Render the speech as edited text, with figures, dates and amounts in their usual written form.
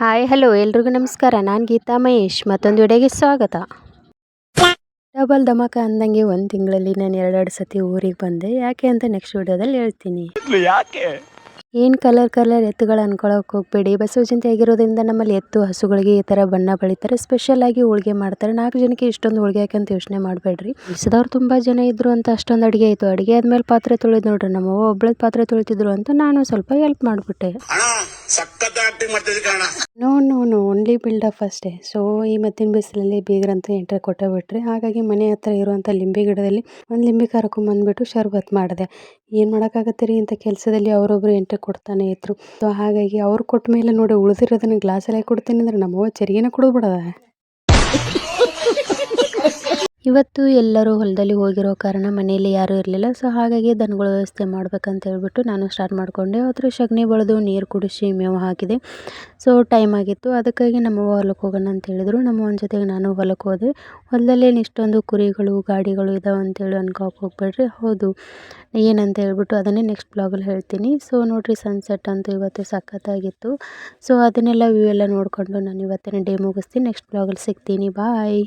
Hi hello ಎಲ್ರಿಗೂ ನಮಸ್ಕಾರ. ನಾನು ಗೀತಾ ಮಹೇಶ್ ಮತ್ತೊಂದು ವಿಡಿಯೋಗೆ ಸ್ವಾಗತ. ಡಬಲ್ ಧಮಾಕ ಅಂದಂಗೆ ಒಂದು ತಿಂಗಳಲ್ಲಿ ನಾನು ಎರಡೆರಡು ಸತಿ ಊರಿಗೆ ಬಂದೆ. ಯಾಕೆ ಅಂತ ನೆಕ್ಸ್ಟ್ ವಿಡಿಯೋದಲ್ಲಿ ಹೇಳ್ತೀನಿ. ಏನು ಕಲರ್ ಎತ್ತುಗಳು ಅನ್ಕೊಳಕ್ಕೆ ಹೋಗಬೇಡಿ. ಬಸವ ಜಯಂತಿ ಆಗಿರೋದ್ರಿಂದ ನಮ್ಮಲ್ಲಿ ಎತ್ತು ಹಸುಗಳಿಗೆ ಈ ಥರ ಬಣ್ಣ ಬಳಿತಾರೆ. ಸ್ಪೆಷಲ್ ಆಗಿ ಹೋಳಿಗೆ ಮಾಡ್ತಾರೆ. 4 ಜನಕ್ಕೆ ಇಷ್ಟೊಂದು ಹೋಳಿಗೆ ಯಾಕೆ ಅಂತ ಯೋಚನೆ ಮಾಡಬೇಡ್ರಿ. ಕೆಲಸದವ್ರು ತುಂಬ ಜನ ಇದ್ರು ಅಂತ ಅಷ್ಟೊಂದು ಅಡುಗೆ ಆಯಿತು. ಅಡುಗೆ ಆದಮೇಲೆ ಪಾತ್ರೆ ತೊಳೆದು ನೋಡ್ರಿ, ನಮ್ಮವ್ವ ಒಬ್ಬಳೇ ಪಾತ್ರೆ ತೊಳಿತಿದ್ರು ಅಂತ ನಾನು ಸ್ವಲ್ಪ ಹೆಲ್ಪ್ ಮಾಡಿಬಿಟ್ಟೆ. ನೋ ಓನ್ಲಿ ಬಿಲ್ಡಪ್ ಅಷ್ಟೇ. ಸೊ ಈ ಮತ್ತಿನ ಬಿಸಿಲಲ್ಲಿ ಬೀಗರಂತೂ ಎಂಟ್ರಿ ಕೊಟ್ಟೇ ಬಿಟ್ರಿ. ಹಾಗಾಗಿ ಮನೆ ಹತ್ರ ಇರುವಂಥ ಲಿಂಬೆ ಗಿಡದಲ್ಲಿ ಒಂದು ಲಿಂಬೆ ಕರ್ಕೊಂಬಂದ್ಬಿಟ್ಟು ಶರ್ಬತ್ ಮಾಡಿದೆ. ಏನು ಮಾಡೋಕ್ಕಾಗತ್ತೆ ರೀ, ಇಂಥ ಕೆಲಸದಲ್ಲಿ ಅವರೊಬ್ಬರು ಎಂಟ್ರಿ ಕೊಡ್ತಾನೆ ಇದ್ರು. ಸೊ ಹಾಗಾಗಿ ಅವ್ರು ಕೊಟ್ಟ ಮೇಲೆ ನೋಡಿ ಉಳಿದಿರೋದನ್ನು ಗ್ಲಾಸಲ್ಲೇ ಕೊಡ್ತೀನಿ ಅಂದರೆ ನಮ್ಮವ್ವ ಚರಿಗೆನ ಕೊಡ್ಬಿಡೋದ. ಇವತ್ತು ಎಲ್ಲರೂ ಹೊಲದಲ್ಲಿ ಹೋಗಿರೋ ಕಾರಣ ಮನೆಯಲ್ಲಿ ಯಾರೂ ಇರಲಿಲ್ಲ. ಸೊ ಹಾಗಾಗಿ ದನಗಳ ವ್ಯವಸ್ಥೆ ಮಾಡ್ಬೇಕಂತ ಹೇಳ್ಬಿಟ್ಟು ನಾನು ಸ್ಟಾರ್ಟ್ ಮಾಡಿಕೊಂಡೆ. ಅದ್ರ ಸಗಣಿ ಬಳಿದು ನೀರು ಕುಡಿಸಿ ಮೇವು ಹಾಕಿದೆ. ಸೊ ಟೈಮ್ ಆಗಿತ್ತು, ಅದಕ್ಕಾಗಿ ನಮ್ಮವ್ವ ಹೊಲಕ್ಕೆ ಹೋಗೋಣ ಅಂತ ಹೇಳಿದ್ರು. ನಮ್ಮವ್ವನ ಜೊತೆಗೆ ನಾನು ಹೊಲಕ್ಕೆ ಹೋದೆ. ಹೊಲದಲ್ಲಿ ಇಷ್ಟೊಂದು ಕುರಿಗಳು ಗಾಡಿಗಳು ಇದಾವೆ ಅಂತೇಳಿ ಅನ್ಕೋಕೆ ಹೋಗ್ಬೇಡ್ರಿ. ಹೌದು, ಏನಂತ ಹೇಳ್ಬಿಟ್ಟು ಅದನ್ನೇ ನೆಕ್ಸ್ಟ್ ಬ್ಲಾಗಲ್ಲಿ ಹೇಳ್ತೀನಿ. ಸೊ ನೋಡಿರಿ, ಸನ್ಸೆಟ್ ಅಂತೂ ಇವತ್ತು ಸಖತ್ತಾಗಿತ್ತು. ಸೊ ಅದನ್ನೆಲ್ಲ ವ್ಯೂ ಎಲ್ಲ ನೋಡಿಕೊಂಡು ನಾನು ಇವತ್ತಿನ ಡೇ ಮುಗಿಸ್ತೀನಿ. ನೆಕ್ಸ್ಟ್ ಬ್ಲಾಗಲ್ಲಿ ಸಿಗ್ತೀನಿ. ಬಾಯ್.